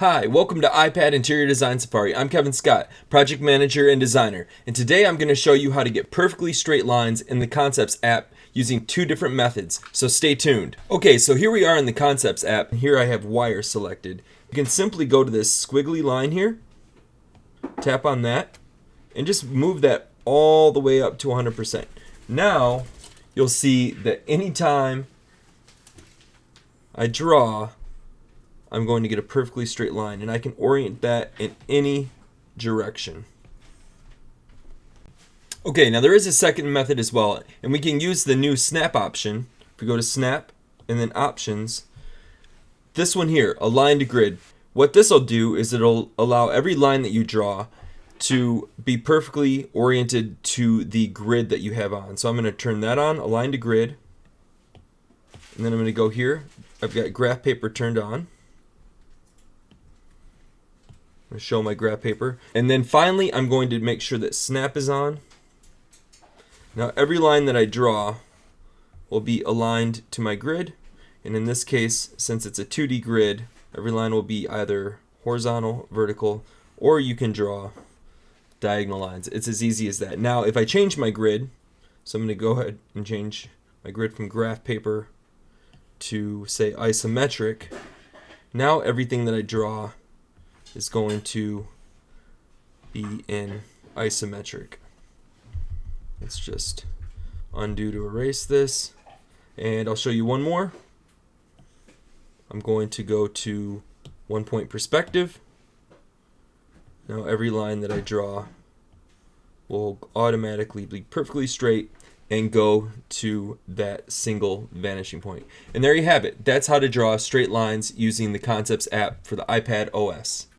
Hi, welcome to iPad Interior Design Safari. I'm Kevin Scott, project manager and designer, and today I'm going to show you how to get perfectly straight lines in the Concepts app using two different methods, so stay tuned. Okay, so here we are in the Concepts app. Here I have wire selected. You can simply go to this squiggly line here, tap on that, and just move that all the way up to 100%. Now, you'll see that anytime I draw, I'm going to get a perfectly straight line, and I can orient that in any direction. Okay, now there is a second method as well, and we can use the new snap option. If we go to snap and then options, this one here, align to grid. What this will do is it'll allow every line that you draw to be perfectly oriented to the grid that you have on. So I'm going to turn that on, align to grid, and then I'm going to go here. I've got graph paper turned on. I'm going to show my graph paper. And then finally, I'm going to make sure that snap is on. Now every line that I draw will be aligned to my grid. And in this case, since it's a 2D grid, every line will be either horizontal, vertical, or you can draw diagonal lines. It's as easy as that. Now if I change my grid, so I'm going to go ahead and change my grid from graph paper to say isometric. Now everything that I draw is going to be in isometric. Let's just undo to erase this, and I'll show you one more. I'm going to go to 1-point perspective. Now every line that I draw will automatically be perfectly straight and go to that single vanishing point. And there you have it. That's how to draw straight lines using the Concepts app for the iPad OS.